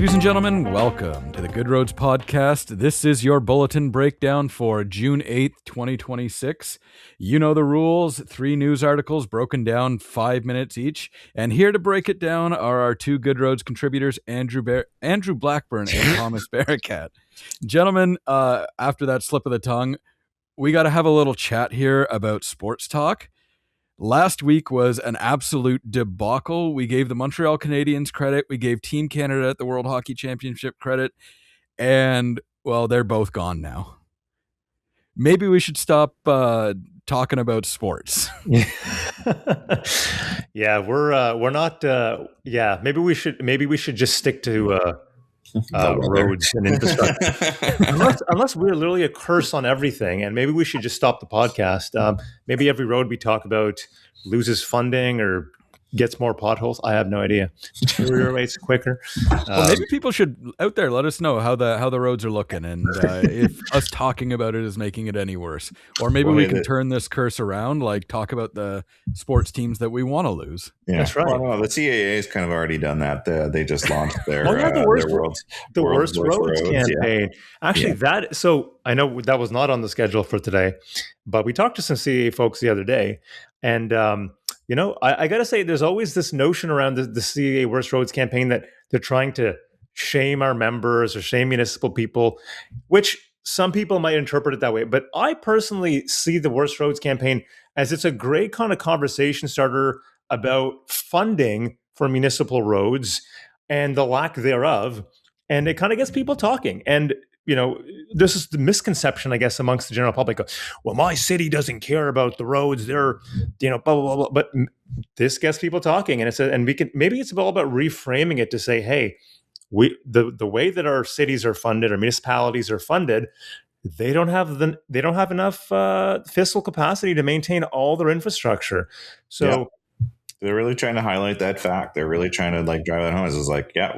Ladies and gentlemen, welcome to the Good Roads Podcast. This is your bulletin breakdown for June 8th, 2026. You know the rules, 3 news articles broken down 5 minutes each. And here to break it down are our 2 Good Roads contributors, Andrew Blackburn and Thomas Barakat. Gentlemen, after that slip of the tongue, we got to have a little chat here about sports talk. Last week was an absolute debacle. We gave the Montreal Canadiens credit. We gave Team Canada at the World Hockey Championship credit. And, well, they're both gone now. Maybe we should stop talking about sports. Yeah, we're not. Maybe we should just stick to roads and infrastructure. unless we're literally a curse on everything, and maybe we should just stop the podcast. Maybe every road we talk about loses funding or gets more potholes. I have no idea. Deteriorates quicker. Well, maybe people should out there let us know how the roads are looking, and if us talking about it is making it any worse, or maybe we can turn this curse around, like talk about the sports teams that we want to lose. Yeah, that's right. Well, no, the CAA has kind of already done that. They just launched their the worst roads campaign. Yeah. Actually, so I know that was not on the schedule for today, but we talked to some CAA folks the other day, and I got to say, there's always this notion around the CAA Worst Roads campaign that they're trying to shame our members or shame municipal people, which some people might interpret it that way. But I personally see the Worst Roads campaign as it's a great kind of conversation starter about funding for municipal roads and the lack thereof. And it kind of gets people talking. And this is the misconception, I guess, amongst the general public. Well, my city doesn't care about the roads. They're, blah, blah, blah, blah. But this gets people talking. And maybe it's all about reframing it to say, hey, the way that our cities are funded, our municipalities are funded, they don't have enough fiscal capacity to maintain all their infrastructure. So. Yeah. They're really trying to highlight that fact. They're really trying to drive that home. It's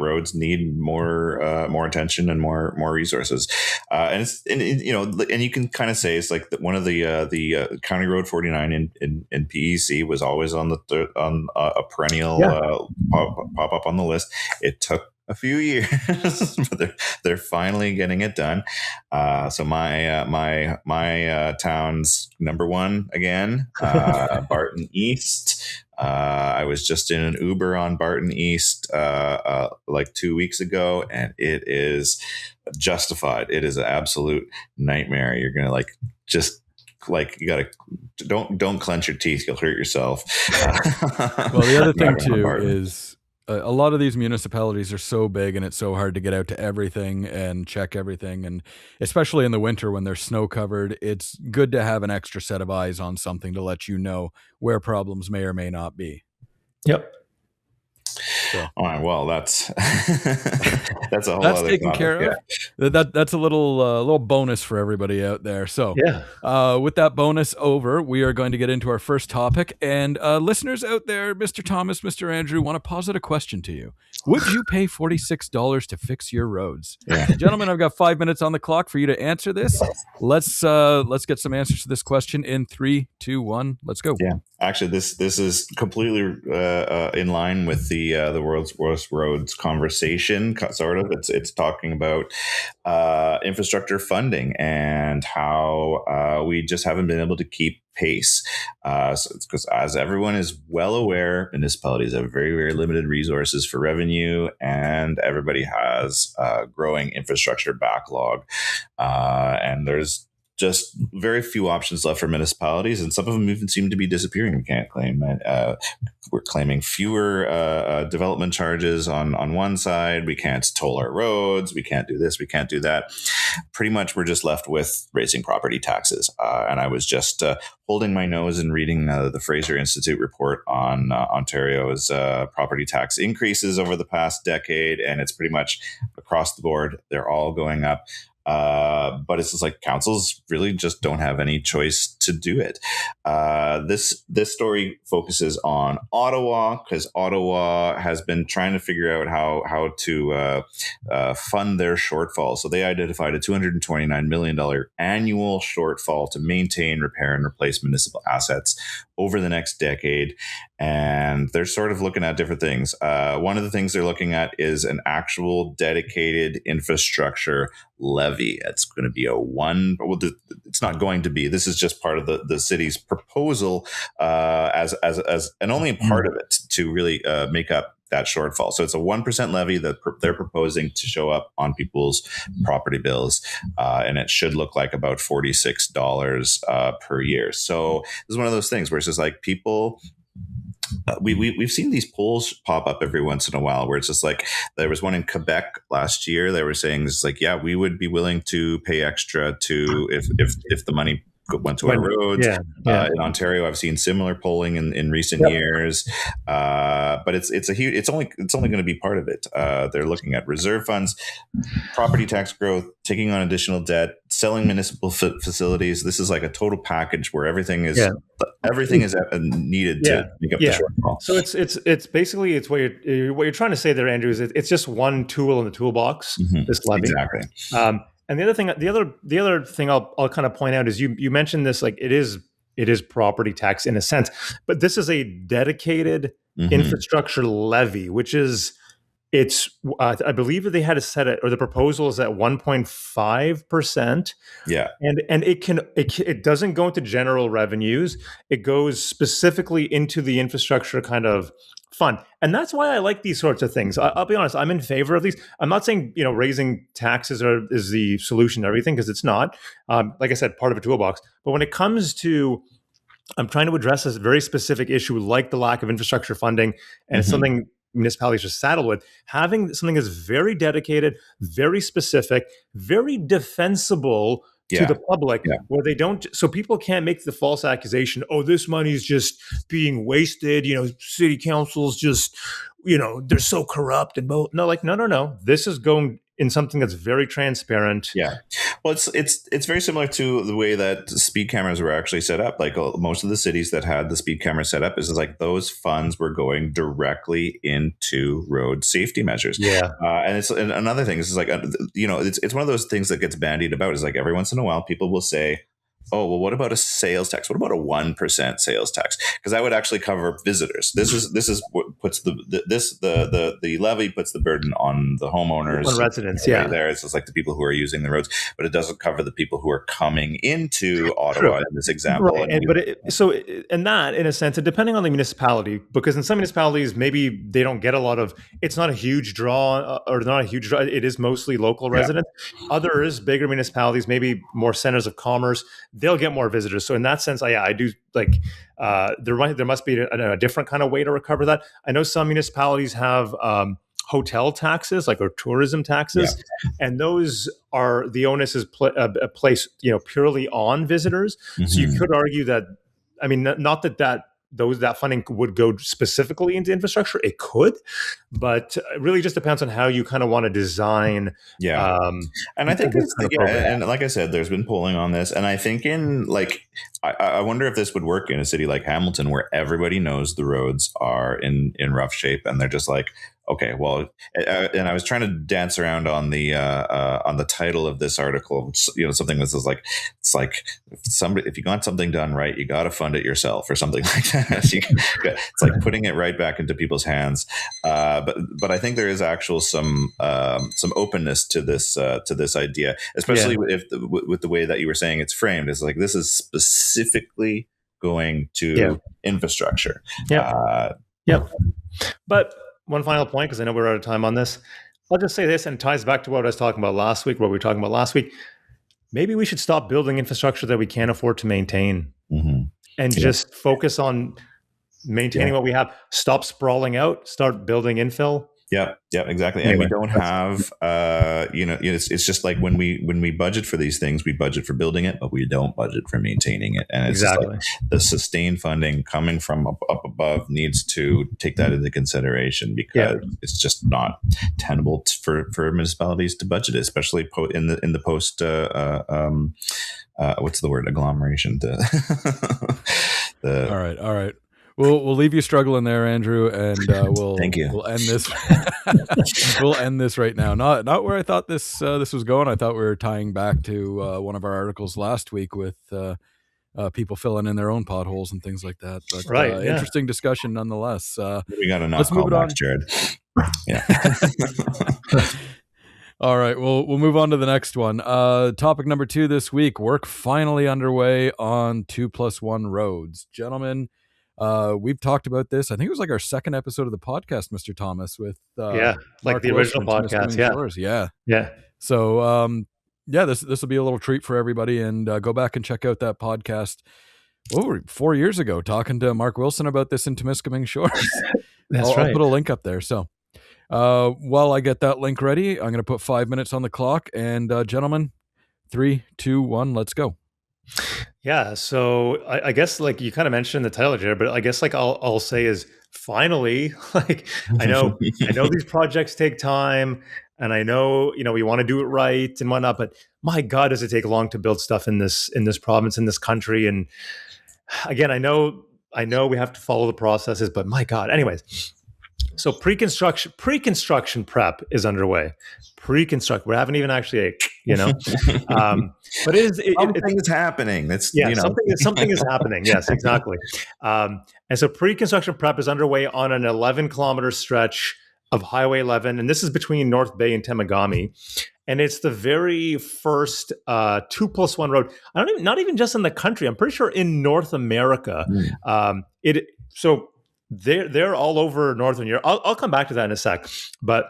roads need more attention and more resources. And you can kind of say it's like one of the County Road 49 in PEC was always on a perennial pop up on the list. It took a few years, but they're finally getting it done. So my town's number one again, Barton East. I was just in an Uber on Barton East 2 weeks ago, and it is justified. It is an absolute nightmare. You're gonna you gotta don't clench your teeth. You'll hurt yourself. Well, the other thing too is a lot of these municipalities are so big, and it's so hard to get out to everything and check everything. And especially in the winter when they're snow covered, it's good to have an extra set of eyes on something to let you know where problems may or may not be. Yep. So. All right. Well, that's a whole that's other taken topic. care of. That's a little bonus for everybody out there. So, with that bonus over, we are going to get into our first topic. And listeners out there, Mr. Thomas, Mr. Andrew, want to posit a question to you. Would you pay $46 to fix your roads? Yeah. Gentlemen, I've got 5 minutes on the clock for you to answer this. Let's get some answers to this question in 3, 2, 1. Let's go. Yeah. Actually, this is completely in line with the world's worst roads conversation. Sort of, it's talking about infrastructure funding and how we just haven't been able to keep pace. Because as everyone is well aware, municipalities have very, very limited resources for revenue, and everybody has growing infrastructure backlog, and there's just very few options left for municipalities, and some of them even seem to be disappearing. We can't claim that we're claiming fewer development charges on one side. We can't toll our roads. We can't do this. We can't do that. Pretty much, we're just left with raising property taxes. And I was just holding my nose and reading the Fraser Institute report on Ontario's property tax increases over the past decade, and it's pretty much across the board. They're all going up. But it's just like councils really just don't have any choice to do it. This story focuses on Ottawa because Ottawa has been trying to figure out how to fund their shortfall. So they identified a $229 million annual shortfall to maintain, repair, and replace municipal assets over the next decade. And they're sort of looking at different things. One of the things they're looking at is an actual dedicated infrastructure levy. It's going to be it's not going to be. This is just part of the city's proposal as and only a part of it to really make up that shortfall. So it's a 1% levy that they're proposing to show up on people's property bills, and it should look like about $46 per year. So this is one of those things where it's just like people. We've seen these polls pop up every once in a while where it's just like there was one in Quebec last year. They were saying it's like, yeah, we would be willing to pay extra to if the money went to our roads. In Ontario, I've seen similar polling in recent years, but it's only going to be part of it. They're looking at reserve funds, property tax growth, taking on additional debt, selling municipal facilities. This is like a total package where everything is needed to make up the shortfall. So it's basically what you're trying to say there, Andrew, is it's just one tool in the toolbox. This levy, exactly. And the other thing I'll kind of point out is you mentioned this, like it is property tax in a sense, but this is a dedicated infrastructure levy, which is I believe that they had to set it, or the proposal is at 1.5%. Yeah, and it doesn't go into general revenues. It goes specifically into the infrastructure kind of fund, and that's why I like these sorts of things. I'll be honest, I'm in favor of these. I'm not saying raising taxes is the solution to everything, because it's not. Like I said, part of a toolbox. But when it comes to I'm trying to address this very specific issue, like the lack of infrastructure funding, and it's something municipalities are saddled with. Having something that's very dedicated, very specific, very defensible to the public, where they don't, so people can't make the false accusation, oh, this money is just being wasted. City councils just, they're so corrupt and both. No. This is going in something that's very transparent. Yeah. Well, it's very similar to the way that speed cameras were actually set up. Like most of the cities that had the speed camera set up, is like those funds were going directly into road safety measures. Yeah. And another thing is like, it's one of those things that gets bandied about, is like every once in a while people will say, oh, well, what about a sales tax? What about a 1% sales tax? Because that would actually cover visitors. This is what puts the levy puts the burden on the homeowners, on residents. There, it's just like the people who are using the roads, but it doesn't cover the people who are coming into Ottawa in this example. Right. And that, in a sense, depending on the municipality, because in some municipalities maybe they don't get a lot of. It's not a huge draw, or not a huge draw. It is mostly local residents. Others, bigger municipalities, maybe more centers of commerce, they'll get more visitors. So in that sense, I do like there must be a different kind of way to recover that. I know some municipalities have hotel taxes, or tourism taxes, and those are, the onus is placed purely on visitors. So you could argue that, I mean, not that funding would go specifically into infrastructure. It could, but it really just depends on how you kind of want to design. And I think and like I said, there's been polling on this, and I think I wonder if this would work in a city like Hamilton, where everybody knows the roads are in rough shape, and they're just like, okay, well, and I was trying to dance around on the title of this article, something that says like, it's like if you want something done right, you got to fund it yourself, or something like that. It's like putting it right back into people's hands. But I think there is actual some openness to this idea, especially with the way that you were saying it's framed. It's like, this is specifically going to infrastructure. But one final point, because I know we're out of time on this. I'll just say this, and it ties back to what I was talking about last week, Maybe we should stop building infrastructure that we can't afford to maintain, and just focus on maintaining what we have. Stop sprawling out, start building infill. Yeah, exactly. And Anyway, we don't have, it's just like when we budget for these things, we budget for building it, but we don't budget for maintaining it. And it's just exactly. like the sustained funding coming from up above needs to take that into consideration, because it's just not tenable for municipalities to budget it, especially in the post, what's the word? Agglomeration. All right. We'll leave you struggling there, Andrew, and we'll Thank you. We'll end this. We'll end this right now. Not where I thought this was going. I thought we were tying back to one of our articles last week with people filling in their own potholes and things like that. But interesting discussion nonetheless. We got to let's move it on, Jared. Yeah. All right, we'll move on to the next one. Topic number 2 this week: work finally underway on 2+1 roads, gentlemen. We've talked about this. I think it was like our second episode of the podcast, Mr. Thomas, with like Mark the original podcast. Yeah. So this will be a little treat for everybody, and go back and check out that podcast. 4 years ago, talking to Mark Wilson about this in Temiskaming Shores. I'll put a link up there. So while I get that link ready, I'm going to put 5 minutes on the clock, and gentlemen, 3, 2, 1, let's go. Yeah, so I guess like you kind of mentioned the title, Jared, but I guess like I'll say is finally, like I know these projects take time, and I know we want to do it right and whatnot, but my God, does it take long to build stuff in this province, in this country? And again, I know we have to follow the processes, but my God, anyways. So pre-construction prep is underway. We haven't even actually, but something's happening. Something is happening. Yes, exactly. And so pre-construction prep is underway on an 11-kilometer stretch of Highway 11, and this is between North Bay and Temagami, and it's the very first 2+1 road. Not even just in the country. I'm pretty sure in North America. They're all over Northern Europe. I'll come back to that in a sec. But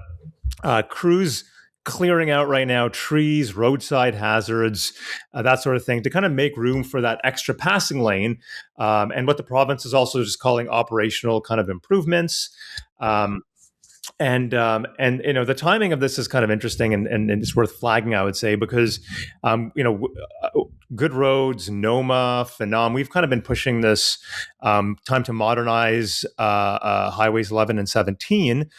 crews clearing out right now trees, roadside hazards, that sort of thing, to kind of make room for that extra passing lane. And what the province is also just calling operational kind of improvements. And the timing of this is kind of interesting and it's worth flagging, I would say, because Good Roads, NOMA, Phenom, we've kind of been pushing this time to modernize highways 11 and 17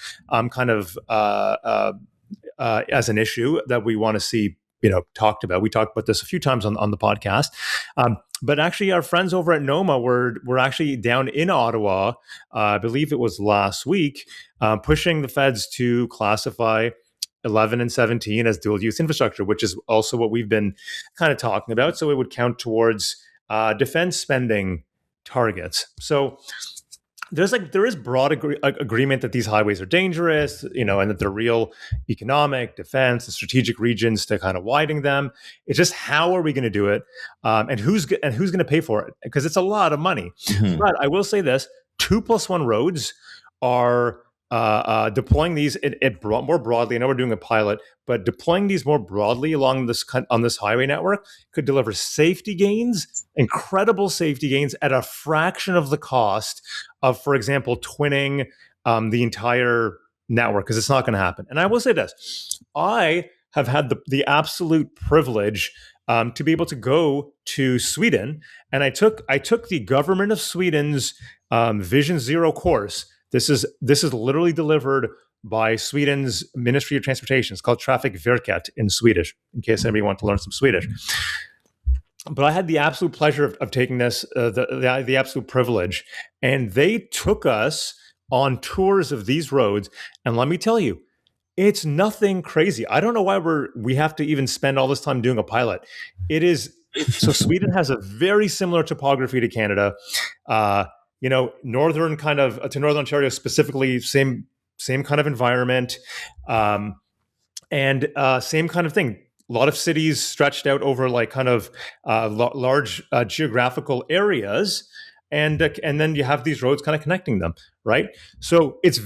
as an issue that we want to see talked about. We talked about this a few times on the podcast. But actually, our friends over at NOMA were actually down in Ottawa, I believe it was last week, pushing the feds to classify 11 and 17 as dual use infrastructure, which is also what we've been kind of talking about. So it would count towards defense spending targets. So there is broad agreement that these highways are dangerous, and that they're real economic, defense, and strategic regions to kind of widen them. It's just how are we going to do it, and who's going to pay for it? Because it's a lot of money. Mm-hmm. But I will say this: 2+1 roads are deploying these more broadly. I know we're doing a pilot, but deploying these more broadly on this highway network could deliver safety gains, incredible safety gains at a fraction of the cost of, for example, twinning the entire network, because it's not going to happen. And I will say this: I have had the absolute privilege to be able to go to Sweden, and I took the government of Sweden's Vision Zero course. This is literally delivered by Sweden's Ministry of Transportation. It's called Trafikverket in Swedish, in case anybody wants to learn some Swedish. But I had the absolute pleasure of taking this, the absolute privilege. And they took us on tours of these roads. And let me tell you, it's nothing crazy. I don't know why we have to even spend all this time doing a pilot. So Sweden has a very similar topography to Canada. Northern kind of to Northern Ontario specifically, same kind of environment, and same kind of thing. A lot of cities stretched out over like kind of large geographical areas, and then you have these roads kind of connecting them, right? So it's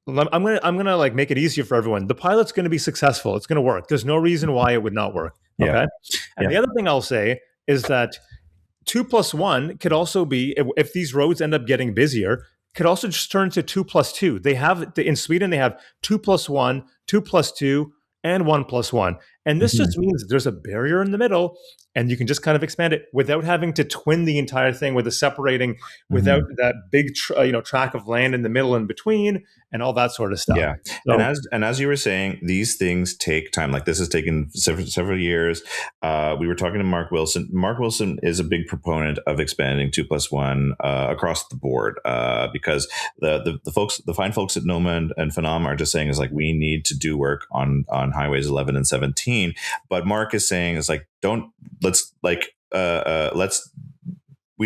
I'm gonna like make it easier for everyone. The pilot's going to be successful. It's going to work. There's no reason why it would not work. Okay. Yeah. And the other thing I'll say is that 2+1 could also be, if these roads end up getting busier, could also just turn to 2+2. They have in Sweden, they have 2+1, 2+2, and 1+1. And this just means that there's a barrier in the middle, and you can just kind of expand it without having to twin the entire thing with the separating, without that big tract of land in the middle in between, and all that sort of stuff. Yeah, so, and as you were saying, these things take time. Like this has taken several years. We were talking to Mark Wilson. Mark Wilson is a big proponent of expanding 2+1 across the board because the fine folks at NOMA and FNOM are just saying is like we need to do work on highways 11 and 17. But Mark is saying is like we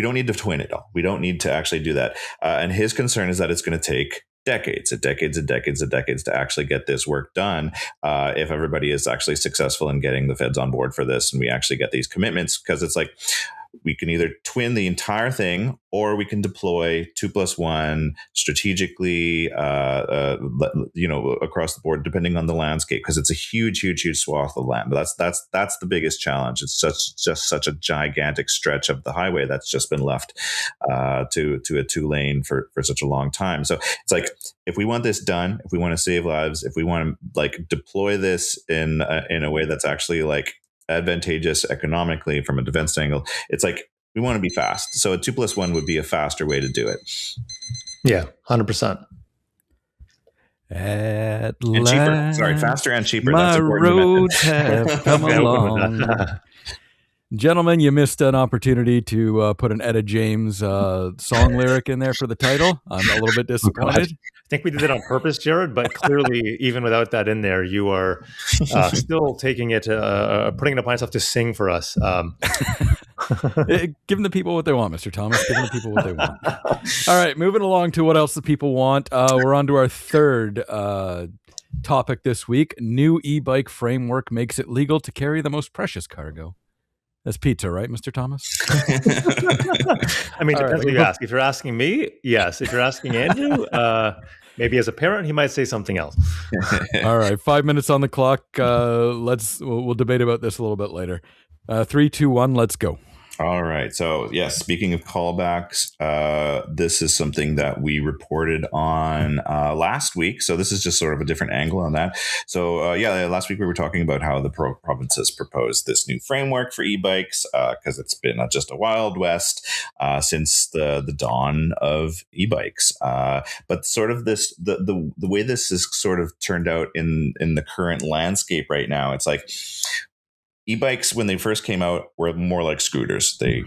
don't need to twin it all. We don't need to actually do that. And his concern is that it's going to take decades to actually get this work done if everybody is actually successful in getting the feds on board for this and we actually get these commitments, because it's like we can either twin the entire thing or we can deploy 2+1 strategically across the board depending on the landscape, because it's a huge swath of land. But that's the biggest challenge. It's just such a gigantic stretch of the highway that's just been left to a 2-lane for such a long time. So it's like if we want this done, if we want to save lives, if we want to like deploy this in a way that's actually like advantageous economically from a defense angle, it's like we want to be fast. So a 2+1 would be a faster way to do it. Yeah, 100%. And cheaper. Sorry, faster and cheaper. My roads have come along. Gentlemen, you missed an opportunity to put an Etta James song lyric in there for the title. I'm a little bit disappointed. I think we did it on purpose, Jared, but clearly, even without that in there, you are still taking it, putting it upon yourself to sing for us. Giving the people what they want, Mr. Thomas. Giving the people what they want. All right, moving along to what else the people want. We're on to our third topic this week. New e-bike framework makes it legal to carry the most precious cargo. That's pizza, right, Mr. Thomas? I mean, depends what you ask. If you're asking me, yes. If you're asking Andrew, maybe as a parent, he might say something else. All right, 5 minutes on the clock. We'll debate about this a little bit later. 3, 2, 1, let's go. All right. So, yes, speaking of callbacks, this is something that we reported on last week. So this is just sort of a different angle on that. So, last week we were talking about how the provinces proposed this new framework for e-bikes because it's been just a wild west since the dawn of e-bikes. But sort of this, the way this is sort of turned out in the current landscape right now, it's like e-bikes, when they first came out, were more like scooters. They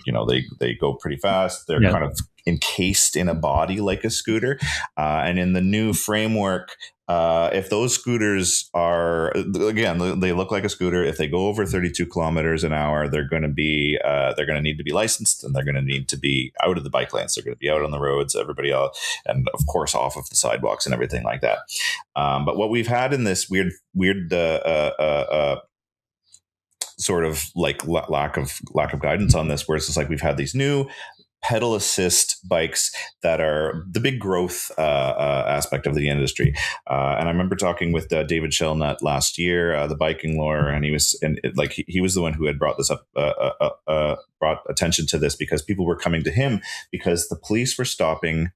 go pretty fast. They're kind of encased in a body like a scooter. And in the new framework, if those scooters are, again, they look like a scooter. If they go over 32 kilometers an hour, they're going to need to be licensed, and they're going to need to be out of the bike lanes. They're going to be out on the roads, everybody else, and of course off of the sidewalks and everything like that. But what we've had in this weird sort of like lack of guidance on this, where it's just like we've had these new pedal assist bikes that are the big growth aspect of the industry. And I remember talking with David Shellnut last year, the biking lawyer, and he was the one who had brought this up, brought attention to this, because people were coming to him because the police were stopping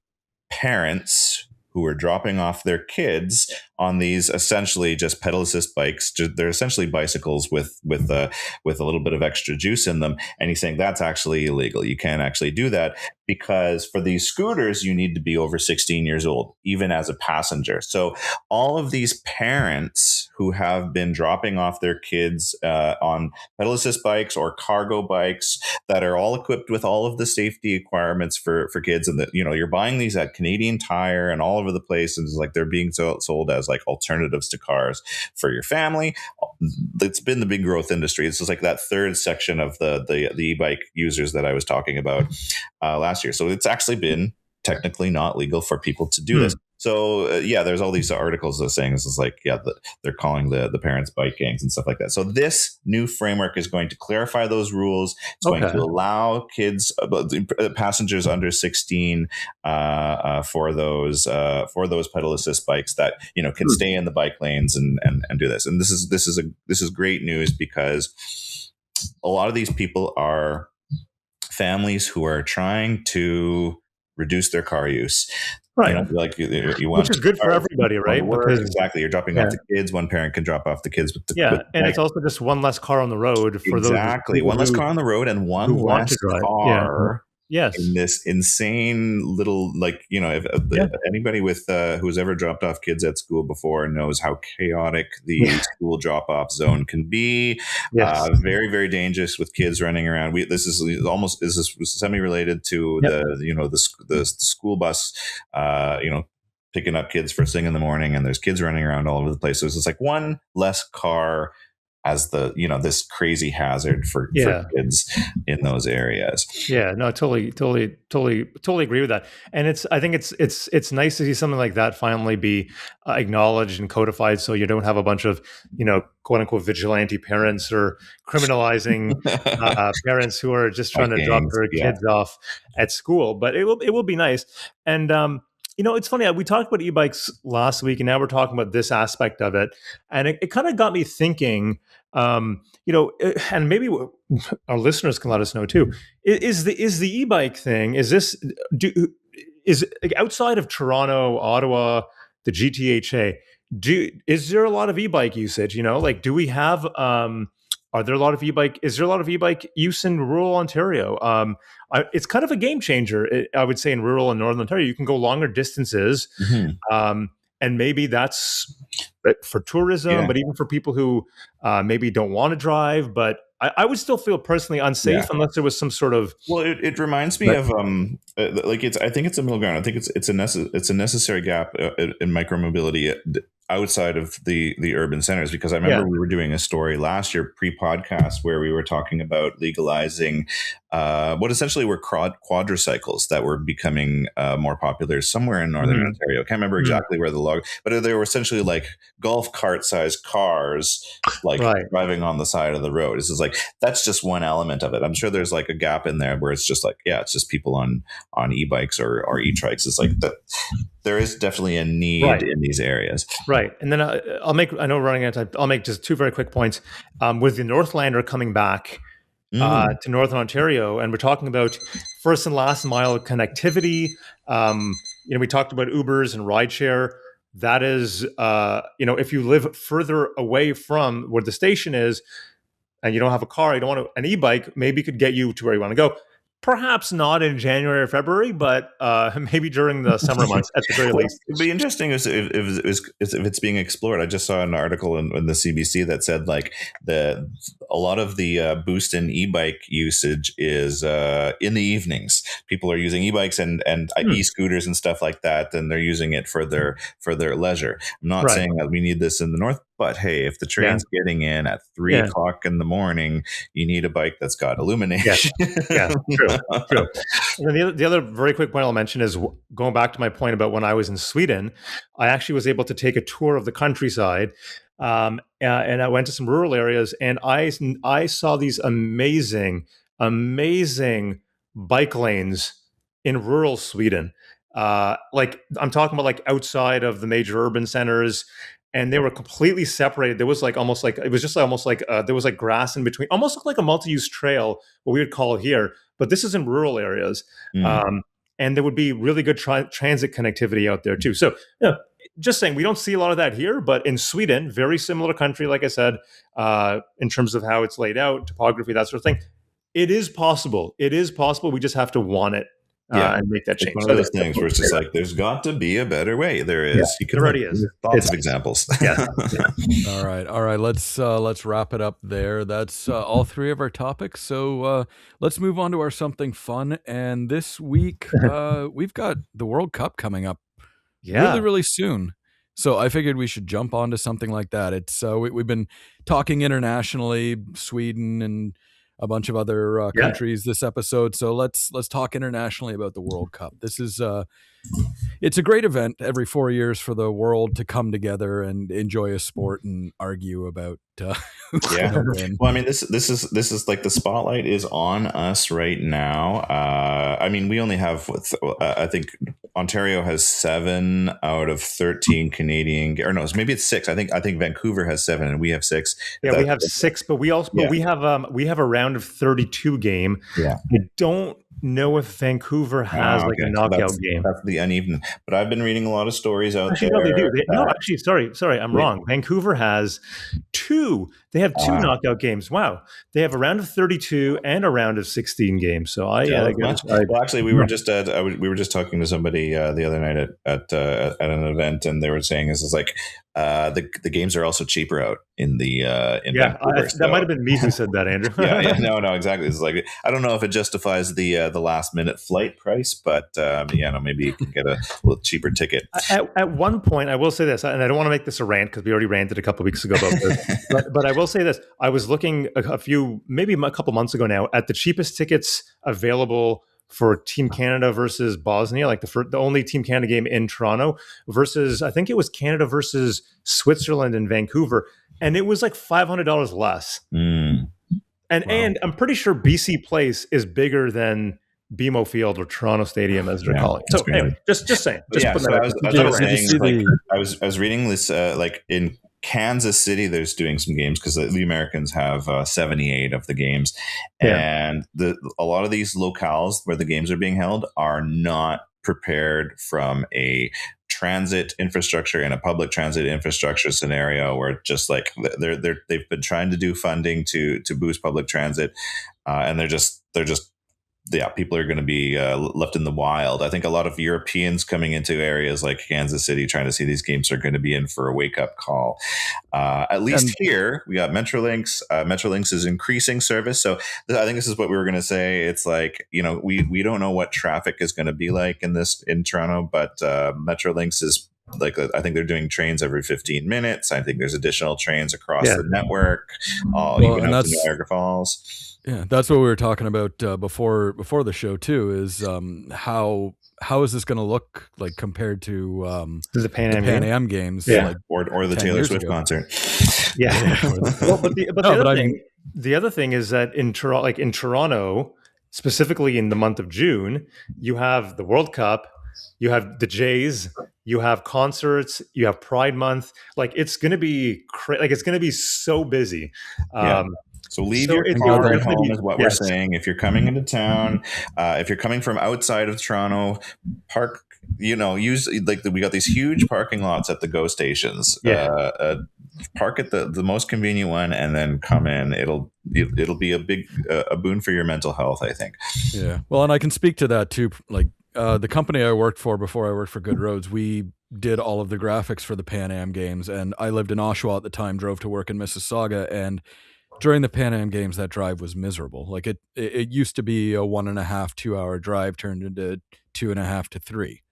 parents who were dropping off their kids on these essentially just pedal assist bikes. They're essentially bicycles with a little bit of extra juice in them. And he's saying that's actually illegal. You can't actually do that, because for these scooters, you need to be over 16 years old, even as a passenger. So all of these parents who have been dropping off their kids on pedal assist bikes or cargo bikes that are all equipped with all of the safety requirements for kids, and that, you're buying these at Canadian Tire and all over the place, and it's like they're being sold as like alternatives to cars for your family. It's been the big growth industry. It's just like that third section of the e-bike users that I was talking about last year. So it's actually been technically not legal for people to do this. So there's all these articles that are saying this is like, they're calling the parents bike gangs and stuff like that. So this new framework is going to clarify those rules. It's going to allow kids, passengers under 16, for those pedal assist bikes that can stay in the bike lanes and do this. And this is great news, because a lot of these people are families who are trying to reduce their car use. Right. Like you want, which is good for everybody, right? Because exactly, you're dropping off the kids. One parent can drop off the kids with the and it's also just one less car on the road for those people one less car on the road and one want less to drive. car. Yes. In this insane little, like, if anybody with who's ever dropped off kids at school before knows how chaotic the school drop-off zone can be. Yes. Very, very dangerous with kids running around. This is semi-related to the school bus, picking up kids first thing in the morning, and there's kids running around all over the place. So it's like one less car as this crazy hazard for kids in those areas. Yeah, no, totally agree with that. And I think it's nice to see something like that finally be acknowledged and codified, so you don't have a bunch of quote unquote vigilante parents or criminalizing parents who are just trying to drop their kids off at school. But it will be nice. And it's funny. We talked about e-bikes last week, and now we're talking about this aspect of it, and it kind of got me thinking. And maybe our listeners can let us know too. Is the e-bike thing? Is outside of Toronto, Ottawa, the GTHA? Is there a lot of e-bike usage? Do we have? Are there a lot of e-bike? Is there a lot of e-bike use in rural Ontario? It's kind of a game changer, I would say, in rural and northern Ontario. You can go longer distances, and maybe that's for tourism, but even for people who maybe don't want to drive. But I would still feel personally unsafe unless there was some sort of. Well, it reminds me of I think it's a middle ground. I think it's a necessary gap in micromobility outside of the urban centers, because I remember we were doing a story last year pre-podcast where we were talking about legalizing what essentially were quadricycles that were becoming more popular somewhere in northern Ontario. I can't remember exactly where the log, but they were essentially like golf cart sized cars, like driving on the side of the road. This is like, that's just one element of it. I'm sure there's like a gap in there where it's just like, it's just people on e-bikes or e-trikes. It's like that. There is definitely a need in these areas. Right. And then I know we're running out of time. I'll make just two very quick points. With the Northlander coming back to Northern Ontario, and we're talking about first and last mile connectivity. We talked about Ubers and rideshare. That is, if you live further away from where the station is and you don't have a car, you don't want an e-bike, maybe could get you to where you want to go. Perhaps not in January or February, but maybe during the summer months at the very least. It'd be interesting if it's being explored. I just saw an article in the CBC that said like a lot of the boost in e-bike usage is in the evenings. People are using e-bikes and e-scooters and stuff like that, and they're using it for their leisure. I'm not saying that we need this in the north, but hey, if the train's getting in at 3 o'clock in the morning, you need a bike that's got illumination. True. And then the other very quick point I'll mention is going back to my point about when I was in Sweden, I actually was able to take a tour of the countryside, and I went to some rural areas, and I saw these amazing bike lanes in rural Sweden. Like I'm talking about like outside of the major urban centers. And they were completely separated. There was there was like grass in between, almost like a multi-use trail, what we would call it here. But this is in rural areas. And there would be really good transit connectivity out there too. So just saying, we don't see a lot of that here, but in Sweden, very similar country, like I said, in terms of how it's laid out, topography, that sort of thing. It is possible. We just have to want it. And make that change. It's one of those things where it's just like, there's got to be a better way. There is. There already is. Lots of examples. All right. Let's wrap it up there. That's all three of our topics. So let's move on to our something fun. And this week we've got the World Cup coming up really, really soon. So I figured we should jump onto something like that. It's we've been talking internationally, Sweden and a bunch of other countries this episode. So let's talk internationally about the World Cup. This is it's a great event every 4 years for the world to come together and enjoy a sport and argue about who's gonna win. Well, I mean, this is like the spotlight is on us right now. I mean, we only have I think Ontario has 7 out of 13 Canadian, or no, maybe it's 6. I think Vancouver has 7 and we have 6. Yeah, we have 6, but we have a round of 32 game. Yeah. I don't know if Vancouver has like a Okay, so knockout game. that's the uneven. But I've been reading a lot of stories out Actually, there. no, they do. No, that- actually, sorry, I'm Wait, wrong. Vancouver has two. They have two uh, knockout games. Wow, they have a round of 32 and a round of 16 games. So I jealous got much? it. Well, actually, we were just we were just talking to somebody the other night at an event, and they were saying this is like the games are also cheaper out in the in Vancouver. That might have been me who said that, Andrew. No, exactly. It's like I don't know if it justifies the last minute flight price, but no, maybe you can get a little cheaper ticket. At one point, I will say this, and I don't want to make this a rant because we already ranted a couple of weeks ago about this, but I will say this: I was looking maybe a couple months ago now, at the cheapest tickets available for Team Canada versus Bosnia, like the only Team Canada game in Toronto, versus I think it was Canada versus Switzerland in Vancouver, and it was like $500 less. Mm. And I'm pretty sure BC Place is bigger than BMO Field or Toronto Stadium, as they're calling it. So anyway, just saying. I was reading this like in Kansas City, there's doing some games because the Americans have 78 of the games, and a lot of these locales where the games are being held are not prepared from a transit infrastructure and a public transit infrastructure scenario where just like they've been trying to do funding to boost public transit, and they're just people are going to be left in the wild. I think a lot of Europeans coming into areas like Kansas City trying to see these games are going to be in for a wake-up call. At least here, we got Metrolinx. Metrolinx is increasing service. So I think this is what we were going to say. It's like, we don't know what traffic is going to be like in Toronto, but Metrolinx is like, I think they're doing trains every 15 minutes. I think there's additional trains across the network, even out to Niagara Falls. Yeah, that's what we were talking about before the show too. Is how is this going to look like compared to the Pan Am games, like, or the Taylor Swift concert? Yeah. The other thing is that in Toronto, specifically in the month of June, you have the World Cup, you have the Jays, you have concerts, you have Pride Month. Like it's going to be it's going to be so busy. So leave your car at home is what we're saying. If you're coming into town, if you're coming from outside of Toronto, park, use we got these huge parking lots at the GO stations. Park at the most convenient one and then come in. It'll be a big boon for your mental health, I think. Yeah. Well, and I can speak to that too. Like the company I worked for before I worked for Good Roads, we did all of the graphics for the Pan Am games, and I lived in Oshawa at the time, drove to work in Mississauga, and during the Pan Am games, that drive was miserable. Like it used to be a 1.5, 2 hour drive turned into 2.5 to 3.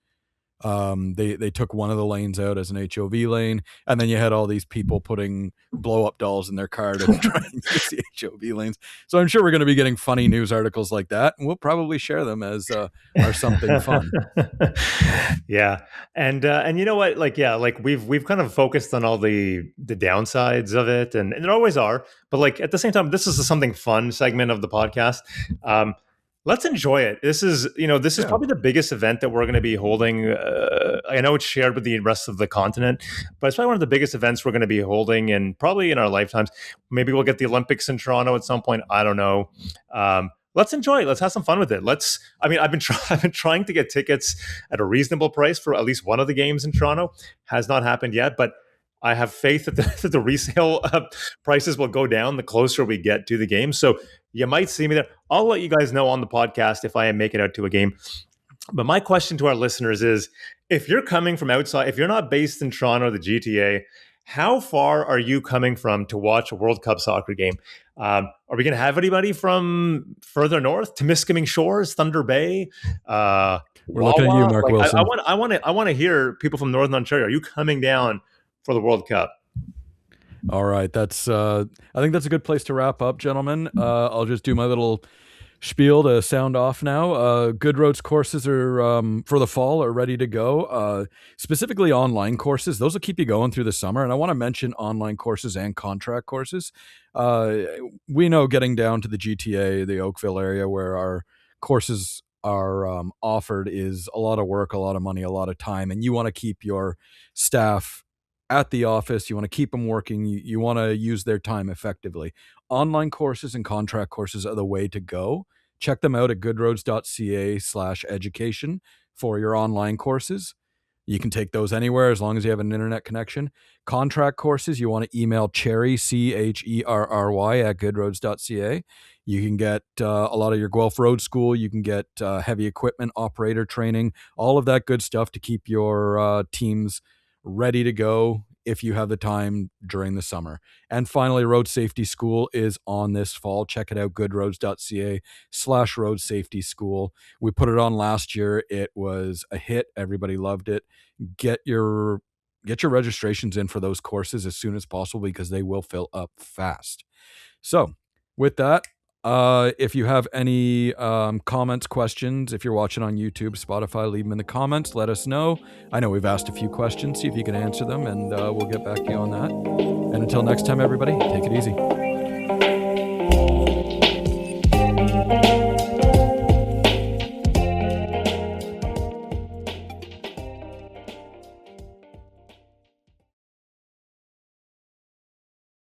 They took one of the lanes out as an HOV lane, and then you had all these people putting blow up dolls in their car to try and use the HOV lanes. So I'm sure we're going to be getting funny news articles like that, and we'll probably share them as our something fun. Yeah, and you know what? We've kind of focused on all the downsides of it, and there always are. But like at the same time, this is the something fun segment of the podcast. Let's enjoy it. This is probably the biggest event that we're going to be holding. I know it's shared with the rest of the continent, but it's probably one of the biggest events we're going to be holding, and probably in our lifetimes. Maybe we'll get the Olympics in Toronto at some point. I don't know. Let's enjoy it. Let's have some fun with it. I've been trying to get tickets at a reasonable price for at least one of the games in Toronto. Has not happened yet, but I have faith that the resale prices will go down the closer we get to the game. So you might see me there. I'll let you guys know on the podcast if I make it out to a game. But my question to our listeners is, if you're coming from outside, if you're not based in Toronto, the GTA, how far are you coming from to watch a World Cup soccer game? Are we going to have anybody from further north, Temiskaming Shores, Thunder Bay? We're looking at you, Mark Wilson. I want to hear people from Northern Ontario. Are you coming down for the World Cup? All right, that's I think that's a good place to wrap up, gentlemen. I'll just do my little spiel to sound off now. Good Roads courses are for the fall are ready to go. Specifically online courses, those will keep you going through the summer. And I want to mention online courses and contract courses. We know getting down to the GTA, the Oakville area where our courses are offered is a lot of work, a lot of money, a lot of time, and you want to keep your staff at the office. You want to keep them working. You want to use their time effectively. Online courses and contract courses are the way to go. check them out at goodroads.ca/education for your online courses. You can take those anywhere as long as you have an internet connection. Contract courses, you want to email Cherry, CHERRY, at goodroads.ca. You can get a lot of your Guelph Road School. You can get heavy equipment operator training, all of that good stuff to keep your teams ready to go if you have the time during the summer. And finally, Road Safety School is on this fall. Check it out, goodroads.ca/road safety school. We put it on last year. It was a hit. Everybody loved it. Get your registrations in for those courses as soon as possible because they will fill up fast. So with that, if you have any comments, questions, if you're watching on YouTube, Spotify, leave them in the comments. Let us know. I know we've asked a few questions. See if you can answer them, and we'll get back to you on that. And until next time, everybody, take it easy.